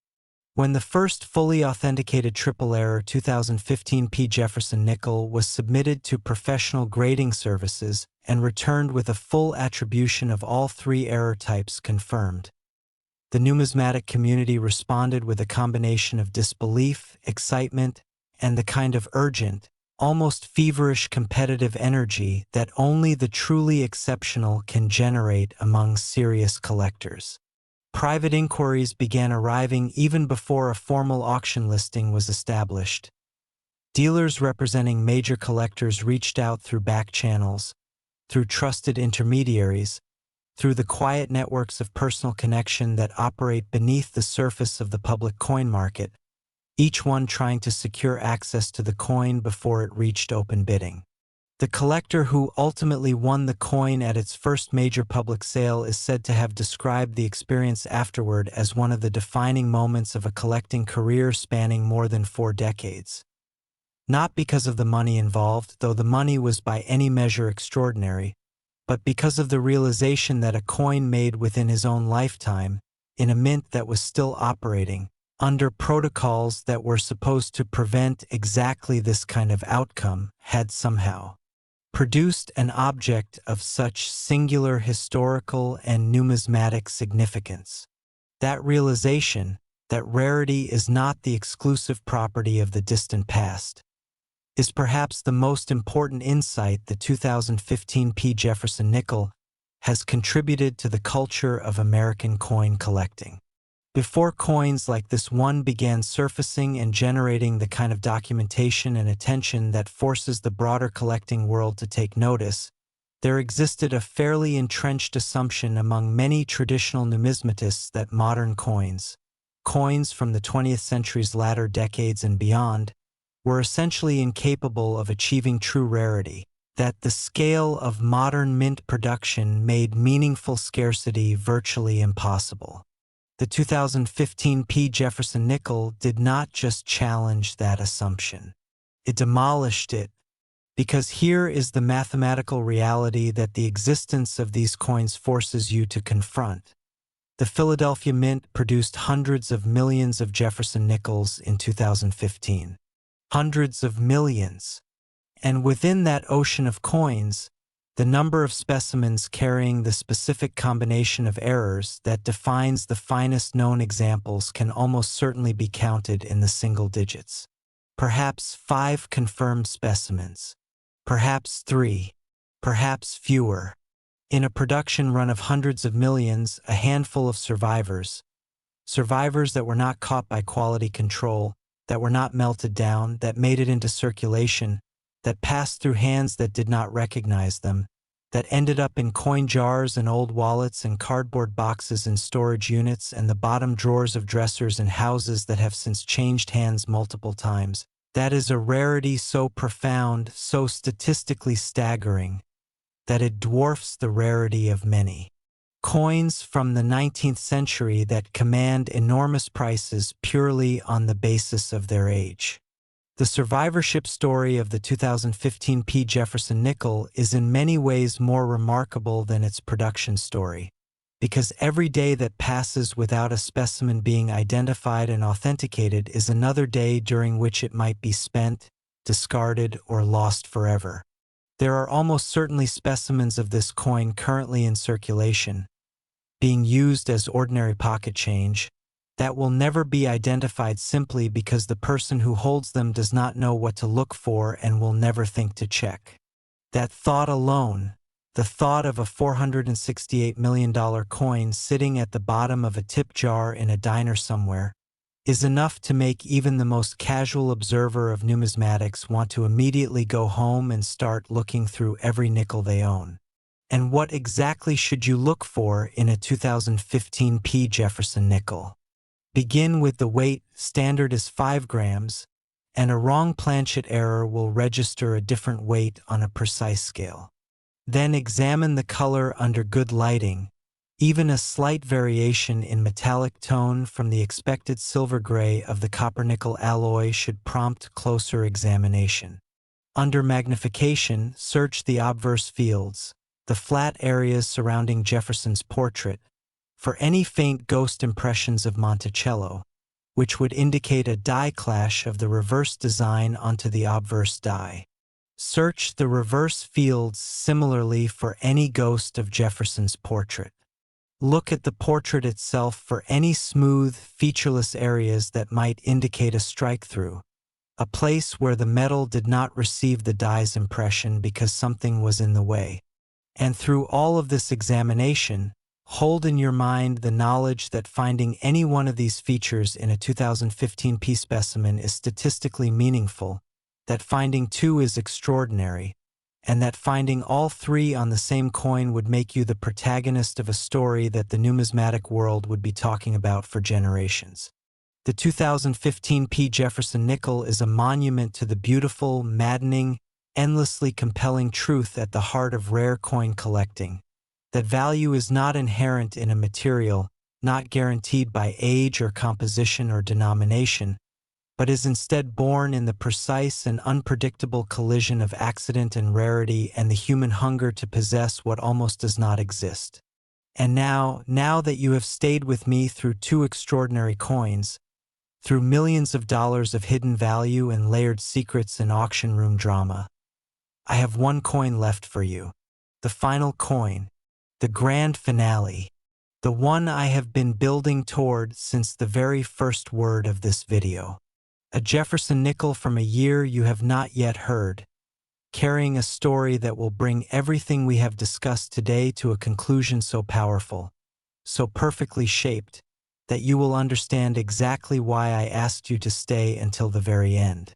Speaker 1: When the first fully authenticated triple error 2015 P Jefferson Nickel was submitted to professional grading services and returned with a full attribution of all three error types confirmed, the numismatic community responded with a combination of disbelief, excitement, and the kind of urgent, almost feverish competitive energy that only the truly exceptional can generate among serious collectors. Private inquiries began arriving even before a formal auction listing was established. Dealers representing major collectors reached out through back channels, through trusted intermediaries, through the quiet networks of personal connection that operate beneath the surface of the public coin market, each one trying to secure access to the coin before it reached open bidding. The collector who ultimately won the coin at its first major public sale is said to have described the experience afterward as one of the defining moments of a collecting career spanning more than 4 decades. Not because of the money involved, though the money was by any measure extraordinary, but because of the realization that a coin made within his own lifetime, in a mint that was still operating, under protocols that were supposed to prevent exactly this kind of outcome, had somehow produced an object of such singular historical and numismatic significance. That realization, that rarity is not the exclusive property of the distant past, is perhaps the most important insight the 2015 P. Jefferson Nickel has contributed to the culture of American coin collecting. Before coins like this one began surfacing and generating the kind of documentation and attention that forces the broader collecting world to take notice, there existed a fairly entrenched assumption among many traditional numismatists that modern coins from the 20th century's latter decades and beyond, were essentially incapable of achieving true rarity, that the scale of modern mint production made meaningful scarcity virtually impossible. The 2015 P. Jefferson Nickel did not just challenge that assumption. It demolished it, because here is the mathematical reality that the existence of these coins forces you to confront. The Philadelphia Mint produced hundreds of millions of Jefferson Nickels in 2015. Hundreds of millions. And within that ocean of coins, the number of specimens carrying the specific combination of errors that defines the finest known examples can almost certainly be counted in the single digits. Perhaps 5 confirmed specimens. Perhaps 3. Perhaps fewer. In a production run of hundreds of millions, a handful of survivors that were not caught by quality control, that were not melted down, that made it into circulation, that passed through hands that did not recognize them, that ended up in coin jars and old wallets and cardboard boxes in storage units and the bottom drawers of dressers in houses that have since changed hands multiple times. That is a rarity so profound, so statistically staggering, that it dwarfs the rarity of many coins from the 19th century that command enormous prices purely on the basis of their age. The survivorship story of the 2015 P. Jefferson Nickel is in many ways more remarkable than its production story, because every day that passes without a specimen being identified and authenticated is another day during which it might be spent, discarded, or lost forever. There are almost certainly specimens of this coin currently in circulation, being used as ordinary pocket change, that will never be identified simply because the person who holds them does not know what to look for and will never think to check. That thought alone, the thought of a $468 million coin sitting at the bottom of a tip jar in a diner somewhere, is enough to make even the most casual observer of numismatics want to immediately go home and start looking through every nickel they own. And what exactly should you look for in a 2015 P. Jefferson nickel? Begin with the weight. Standard is 5 grams, and a wrong planchet error will register a different weight on a precise scale. Then examine the color under good lighting. Even a slight variation in metallic tone from the expected silver gray of the copper-nickel alloy should prompt closer examination. Under magnification, search the obverse fields, the flat areas surrounding Jefferson's portrait, for any faint ghost impressions of Monticello, which would indicate a die clash of the reverse design onto the obverse die. Search the reverse fields similarly for any ghost of Jefferson's portrait. Look at the portrait itself for any smooth, featureless areas that might indicate a strike-through, a place where the metal did not receive the die's impression because something was in the way. And through all of this examination, hold in your mind the knowledge that finding any one of these features in a 2015 P specimen is statistically meaningful, that finding 2 is extraordinary, and that finding all 3 on the same coin would make you the protagonist of a story that the numismatic world would be talking about for generations. The 2015 P. Jefferson Nickel is a monument to the beautiful, maddening, endlessly compelling truth at the heart of rare coin collecting, that value is not inherent in a material, not guaranteed by age or composition or denomination, but is instead born in the precise and unpredictable collision of accident and rarity and the human hunger to possess what almost does not exist. And now that you have stayed with me through 2 extraordinary coins, through millions of dollars of hidden value and layered secrets and auction room drama, I have 1 coin left for you, the final coin, the grand finale, the one I have been building toward since the very first word of this video. A Jefferson nickel from a year you have not yet heard, carrying a story that will bring everything we have discussed today to a conclusion so powerful, so perfectly shaped, that you will understand exactly why I asked you to stay until the very end.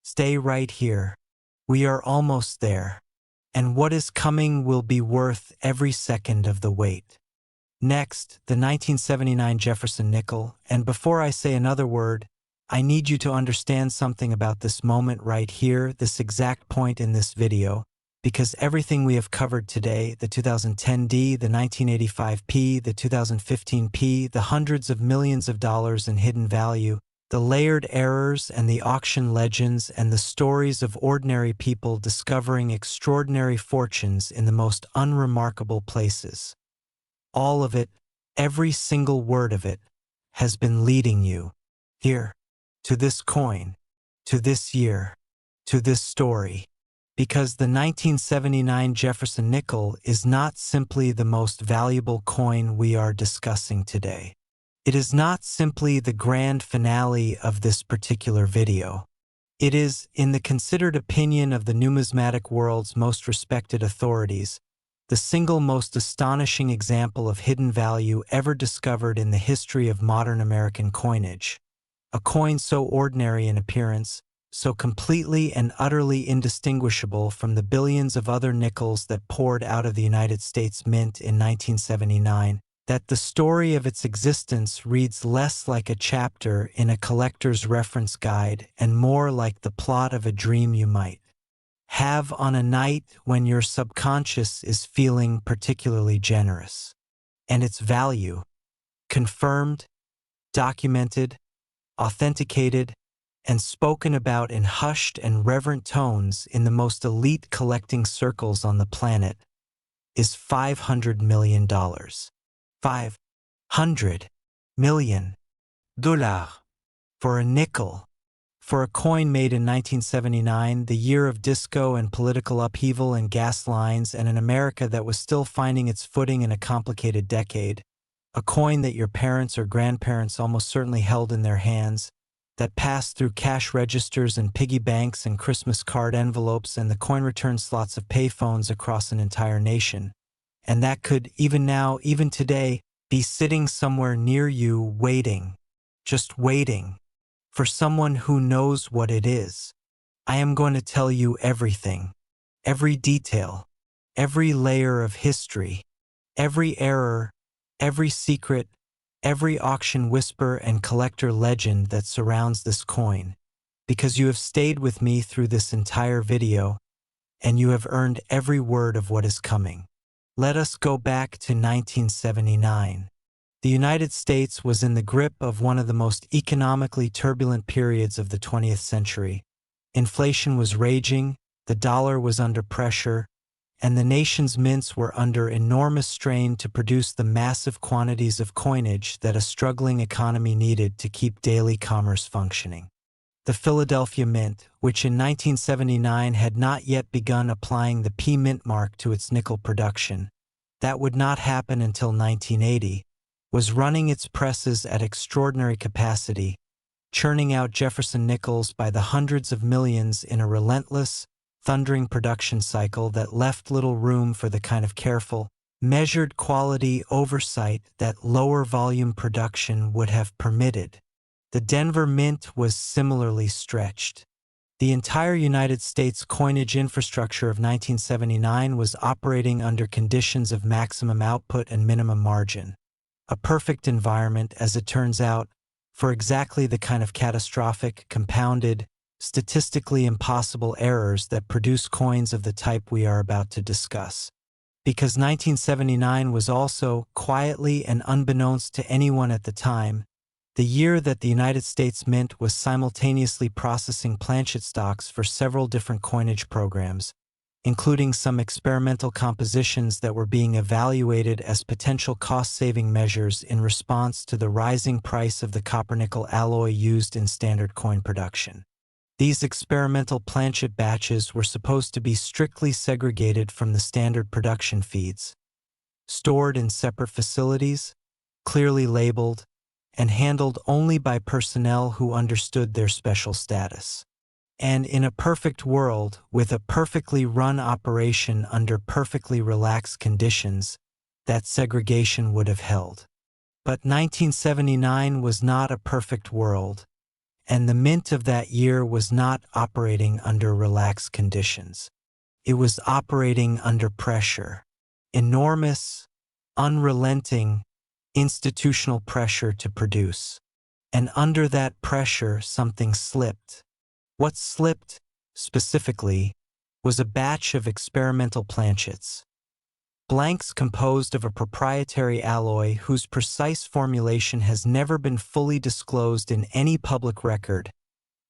Speaker 1: Stay right here. We are almost there, and what is coming will be worth every second of the wait. Next, the 1979 Jefferson nickel, and before I say another word, I need you to understand something about this moment right here, this exact point in this video, because everything we have covered today, the 2010D, the 1985P, the 2015P, the hundreds of millions of dollars in hidden value, the layered errors and the auction legends and the stories of ordinary people discovering extraordinary fortunes in the most unremarkable places. All of it, every single word of it, has been leading you here, to this coin, to this year, to this story, because the 1979 Jefferson Nickel is not simply the most valuable coin we are discussing today. It is not simply the grand finale of this particular video. It is, in the considered opinion of the numismatic world's most respected authorities, the single most astonishing example of hidden value ever discovered in the history of modern American coinage. A coin so ordinary in appearance, so completely and utterly indistinguishable from the billions of other nickels that poured out of the United States Mint in 1979, that the story of its existence reads less like a chapter in a collector's reference guide and more like the plot of a dream you might have on a night when your subconscious is feeling particularly generous. And its value, confirmed, documented, authenticated, and spoken about in hushed and reverent tones in the most elite collecting circles on the planet, is $500 million. $500 million for a nickel, for a coin made in 1979, the year of disco and political upheaval and gas lines, and an America that was still finding its footing in a complicated decade. a coin that your parents or grandparents almost certainly held in their hands, that passed through cash registers and piggy banks and Christmas card envelopes and the coin return slots of payphones across an entire nation, and that could, even now, even today, be sitting somewhere near you waiting, just waiting, for someone who knows what it is. I am going to tell you everything, every detail, every layer of history, every error, every secret, every auction whisper and collector legend that surrounds this coin, because you have stayed with me through this entire video, and you have earned every word of what is coming. Let us go back to 1979. The United States was in the grip of one of the most economically turbulent periods of the 20th century. Inflation was raging, the dollar was under pressure, and the nation's mints were under enormous strain to produce the massive quantities of coinage that a struggling economy needed to keep daily commerce functioning. The Philadelphia Mint, which in 1979 had not yet begun applying the P-Mint mark to its nickel production, that would not happen until 1980, was running its presses at extraordinary capacity, churning out Jefferson Nickels by the hundreds of millions in a relentless, thundering production cycle that left little room for the kind of careful, measured quality oversight that lower volume production would have permitted. The Denver Mint was similarly stretched. The entire United States coinage infrastructure of 1979 was operating under conditions of maximum output and minimum margin. A perfect environment, as it turns out, for exactly the kind of catastrophic, compounded, statistically impossible errors that produce coins of the type we are about to discuss. Because 1979 was also, quietly and unbeknownst to anyone at the time, the year that the United States Mint was simultaneously processing planchet stocks for several different coinage programs, including some experimental compositions that were being evaluated as potential cost-saving measures in response to the rising price of the copper-nickel alloy used in standard coin production. These experimental planchet batches were supposed to be strictly segregated from the standard production feeds, stored in separate facilities, clearly labeled, and handled only by personnel who understood their special status. And in a perfect world, with a perfectly run operation under perfectly relaxed conditions, that segregation would have held. But 1979 was not a perfect world, and the Mint of that year was not operating under relaxed conditions. It was operating under pressure, enormous, unrelenting, institutional pressure to produce. And under that pressure, something slipped. What slipped, specifically, was a batch of experimental planchets. Blanks composed of a proprietary alloy whose precise formulation has never been fully disclosed in any public record,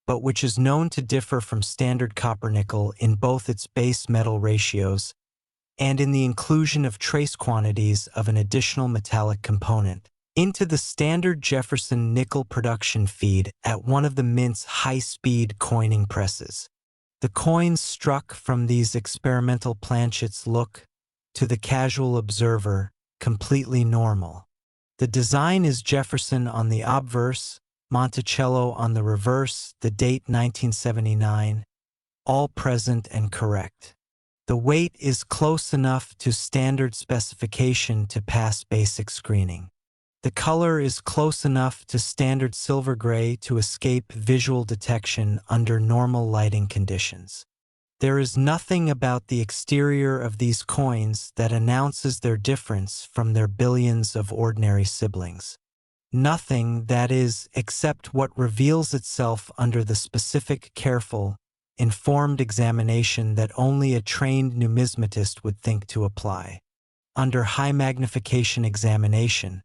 Speaker 1: but which is known to differ from standard copper-nickel in both its base metal ratios and in the inclusion of trace quantities of an additional metallic component into the standard Jefferson Nickel production feed at one of the Mint's high-speed coining presses. The coins struck from these experimental planchets look, to the casual observer, completely normal. The design is Jefferson on the obverse, Monticello on the reverse, the date 1979, all present and correct. The weight is close enough to standard specification to pass basic screening. The color is close enough to standard silver gray to escape visual detection under normal lighting conditions. There is nothing about the exterior of these coins that announces their difference from their billions of ordinary siblings. Nothing, that is, except what reveals itself under the specific, careful, informed examination that only a trained numismatist would think to apply. Under high magnification examination,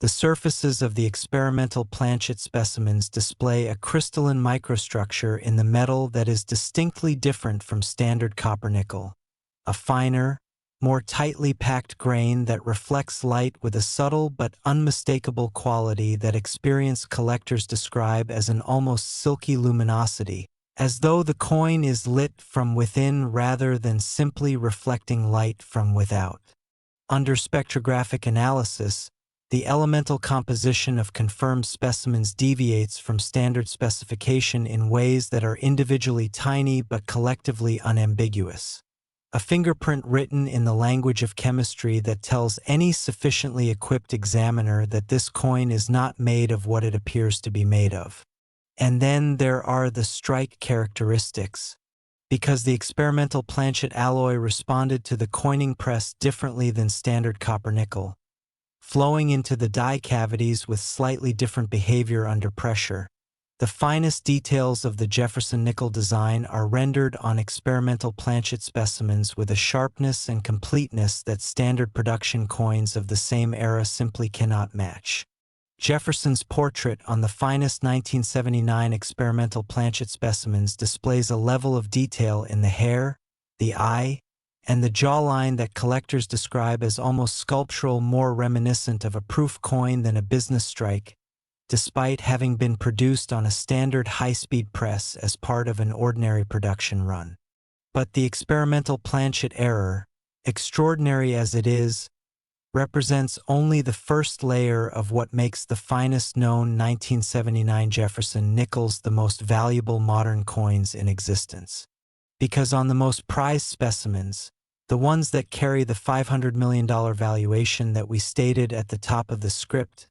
Speaker 1: the surfaces of the experimental planchet specimens display a crystalline microstructure in the metal that is distinctly different from standard copper-nickel, a finer, more tightly packed grain that reflects light with a subtle but unmistakable quality that experienced collectors describe as an almost silky luminosity, as though the coin is lit from within rather than simply reflecting light from without. Under spectrographic analysis, the elemental composition of confirmed specimens deviates from standard specification in ways that are individually tiny but collectively unambiguous. A fingerprint written in the language of chemistry that tells any sufficiently equipped examiner that this coin is not made of what it appears to be made of. And then there are the strike characteristics. Because the experimental planchet alloy responded to the coining press differently than standard copper nickel, flowing into the die cavities with slightly different behavior under pressure. The finest details of the Jefferson Nickel design are rendered on experimental planchet specimens with a sharpness and completeness that standard production coins of the same era simply cannot match. Jefferson's portrait on the finest 1979 experimental planchet specimens displays a level of detail in the hair, the eye, and the jawline that collectors describe as almost sculptural, more reminiscent of a proof coin than a business strike, despite having been produced on a standard high-speed press as part of an ordinary production run. But the experimental planchet error, extraordinary as it is, represents only the first layer of what makes the finest known 1979 Jefferson Nickels the most valuable modern coins in existence. Because on the most prized specimens, the ones that carry the $500 million valuation that we stated at the top of the script,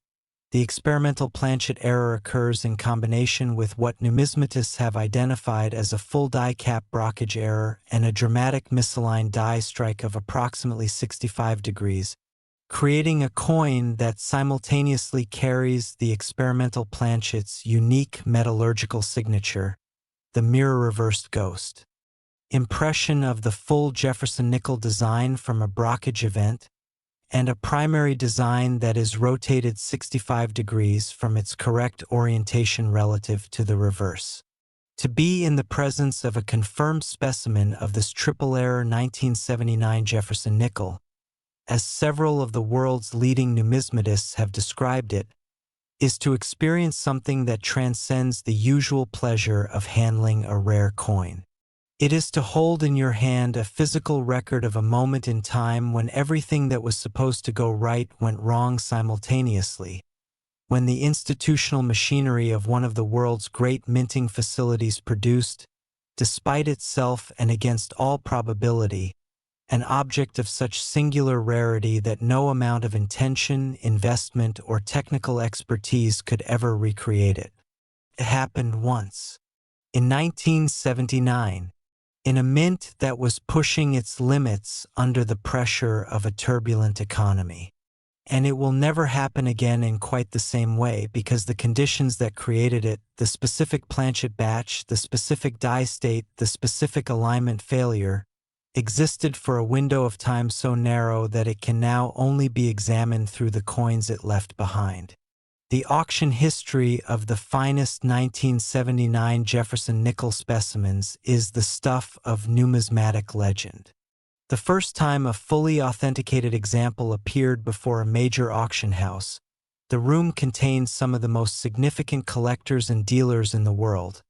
Speaker 1: the experimental planchet error occurs in combination with what numismatists have identified as a full die cap brockage error and a dramatic misaligned die strike of approximately 65 degrees, creating a coin that simultaneously carries the experimental planchet's unique metallurgical signature, the mirror-reversed ghost. Impression of the full Jefferson Nickel design from a brockage event, and a primary design that is rotated 65 degrees from its correct orientation relative to the reverse. To be in the presence of a confirmed specimen of this triple-error 1979 Jefferson Nickel, as several of the world's leading numismatists have described it, is to experience something that transcends the usual pleasure of handling a rare coin. It is to hold in your hand a physical record of a moment in time when everything that was supposed to go right went wrong simultaneously, when the institutional machinery of one of the world's great minting facilities produced, despite itself and against all probability, an object of such singular rarity that no amount of intention, investment, or technical expertise could ever recreate it. It happened once. In 1979, in a mint that was pushing its limits under the pressure of a turbulent economy. And it will never happen again in quite the same way because the conditions that created it, the specific planchet batch, the specific die state, the specific alignment failure, existed for a window of time so narrow that it can now only be examined through the coins it left behind. The auction history of the finest 1979 Jefferson Nickel specimens is the stuff of numismatic legend. The first time a fully authenticated example appeared before a major auction house, the room contained some of the most significant collectors and dealers in the world.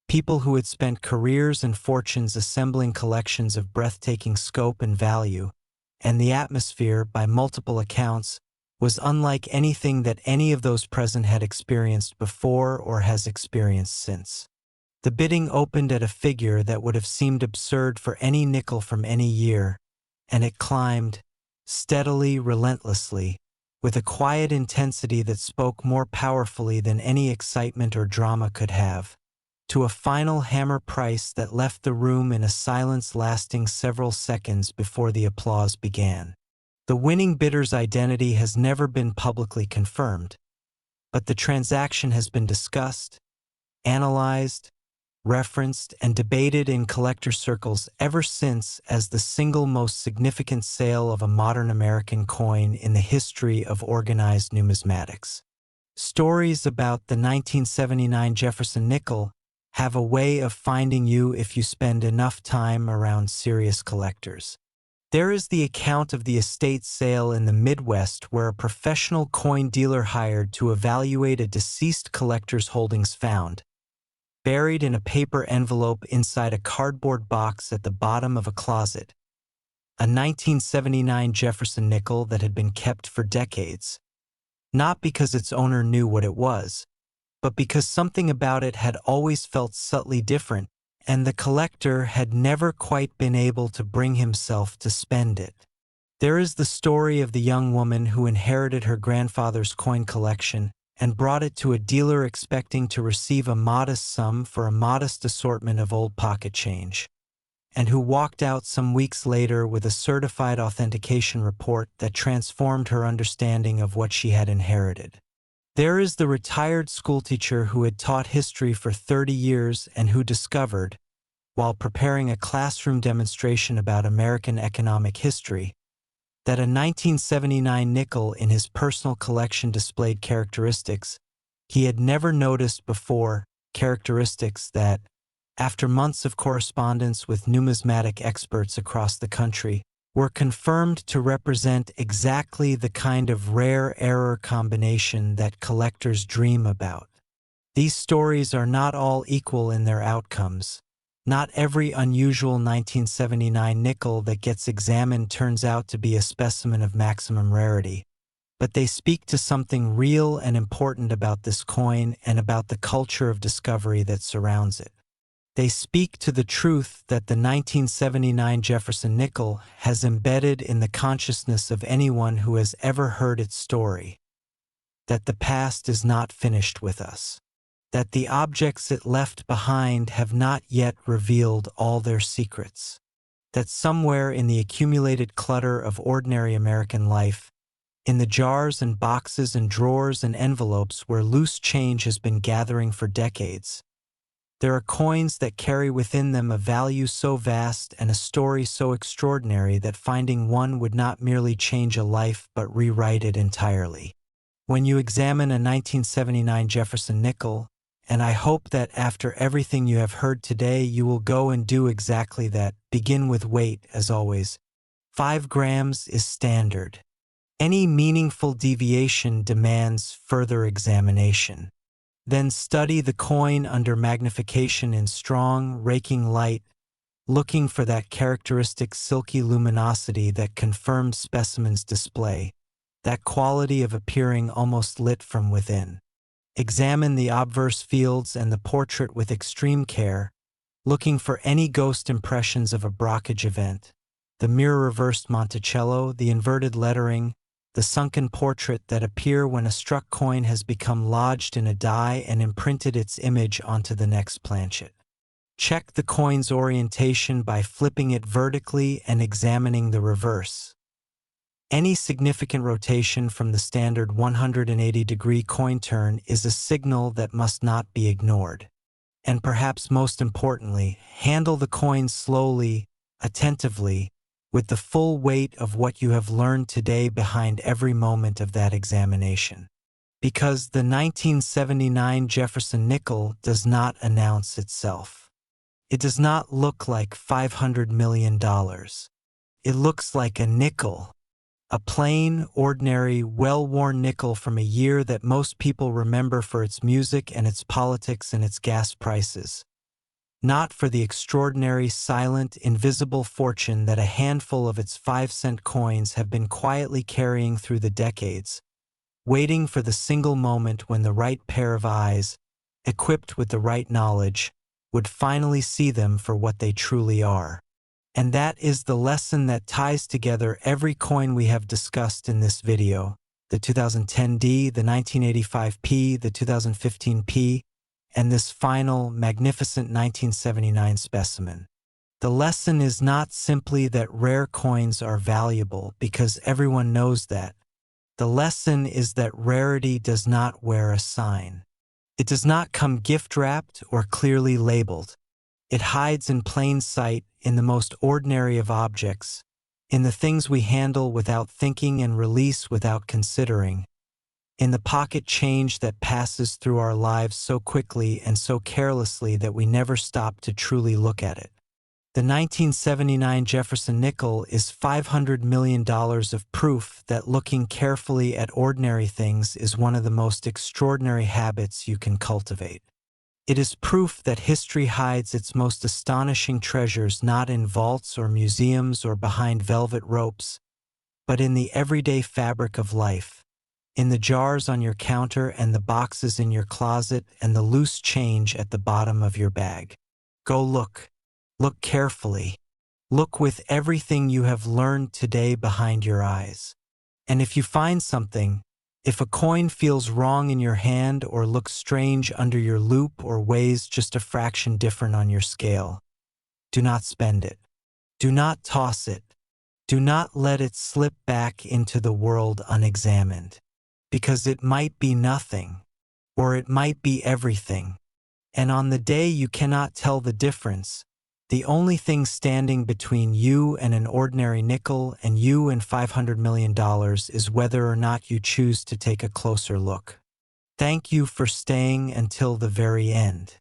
Speaker 1: People who had spent careers and fortunes assembling collections of breathtaking scope and value, and the atmosphere, by multiple accounts, was unlike anything that any of those present had experienced before or has experienced since. The bidding opened at a figure that would have seemed absurd for any nickel from any year, and it climbed, steadily, relentlessly, with a quiet intensity that spoke more powerfully than any excitement or drama could have, to a final hammer price that left the room in a silence lasting several seconds before the applause began. The winning bidder's identity has never been publicly confirmed, but the transaction has been discussed, analyzed, referenced, and debated in collector circles ever since as the single most significant sale of a modern American coin in the history of organized numismatics. Stories about the 1979 Jefferson Nickel have a way of finding you if you spend enough time around serious collectors. There is the account of the estate sale in the Midwest where a professional coin dealer hired to evaluate a deceased collector's holdings found, buried in a paper envelope inside a cardboard box at the bottom of a closet, a 1979 Jefferson Nickel that had been kept for decades, not because its owner knew what it was, but because something about it had always felt subtly different, and the collector had never quite been able to bring himself to spend it. There is the story of the young woman who inherited her grandfather's coin collection and brought it to a dealer expecting to receive a modest sum for a modest assortment of old pocket change, and who walked out some weeks later with a certified authentication report that transformed her understanding of what she had inherited. There is the retired schoolteacher who had taught history for 30 years and who discovered, while preparing a classroom demonstration about American economic history, that a 1979 nickel in his personal collection displayed characteristics he had never noticed before, characteristics that, after months of correspondence with numismatic experts across the country, were confirmed to represent exactly the kind of rare error combination that collectors dream about. These stories are not all equal in their outcomes. Not every unusual 1979 nickel that gets examined turns out to be a specimen of maximum rarity, but they speak to something real and important about this coin and about the culture of discovery that surrounds it. They speak to the truth that the 1979 Jefferson Nickel has embedded in the consciousness of anyone who has ever heard its story, that the past is not finished with us, that the objects it left behind have not yet revealed all their secrets, that somewhere in the accumulated clutter of ordinary American life, in the jars and boxes and drawers and envelopes where loose change has been gathering for decades, there are coins that carry within them a value so vast and a story so extraordinary that finding one would not merely change a life but rewrite it entirely. When you examine a 1979 Jefferson Nickel, and I hope that after everything you have heard today you will go and do exactly that, begin with weight as always. 5 grams is standard. Any meaningful deviation demands further examination. Then study the coin under magnification in strong, raking light, looking for that characteristic silky luminosity that confirms specimens' display, that quality of appearing almost lit from within. Examine the obverse fields and the portrait with extreme care, looking for any ghost impressions of a brockage event, the mirror-reversed Monticello, the inverted lettering, the sunken portrait that appear when a struck coin has become lodged in a die and imprinted its image onto the next planchet. Check the coin's orientation by flipping it vertically and examining the reverse. Any significant rotation from the standard 180-degree coin turn is a signal that must not be ignored. And perhaps most importantly, handle the coin slowly, attentively, with the full weight of what you have learned today behind every moment of that examination. Because the 1979 Jefferson Nickel does not announce itself. It does not look like $500 million. It looks like a nickel. A plain, ordinary, well-worn nickel from a year that most people remember for its music and its politics and its gas prices. Not for the extraordinary, silent, invisible fortune that a handful of its 5-cent coins have been quietly carrying through the decades, waiting for the single moment when the right pair of eyes, equipped with the right knowledge, would finally see them for what they truly are. And that is the lesson that ties together every coin we have discussed in this video, the 2010D, the 1985P, the 2015P, and this final, magnificent 1979 specimen. The lesson is not simply that rare coins are valuable, because everyone knows that. The lesson is that rarity does not wear a sign. It does not come gift-wrapped or clearly labeled. It hides in plain sight in the most ordinary of objects, in the things we handle without thinking and release without considering, in the pocket change that passes through our lives so quickly and so carelessly that we never stop to truly look at it. The 1979 Jefferson Nickel is $500 million of proof that looking carefully at ordinary things is one of the most extraordinary habits you can cultivate. It is proof that history hides its most astonishing treasures not in vaults or museums or behind velvet ropes, but in the everyday fabric of life, in the jars on your counter and the boxes in your closet and the loose change at the bottom of your bag. Go look. Look carefully. Look with everything you have learned today behind your eyes. And if you find something, if a coin feels wrong in your hand or looks strange under your loupe or weighs just a fraction different on your scale, do not spend it. Do not toss it. Do not let it slip back into the world unexamined, because it might be nothing, or it might be everything. And on the day you cannot tell the difference, the only thing standing between you and an ordinary nickel and you and $500 million is whether or not you choose to take a closer look. Thank you for staying until the very end.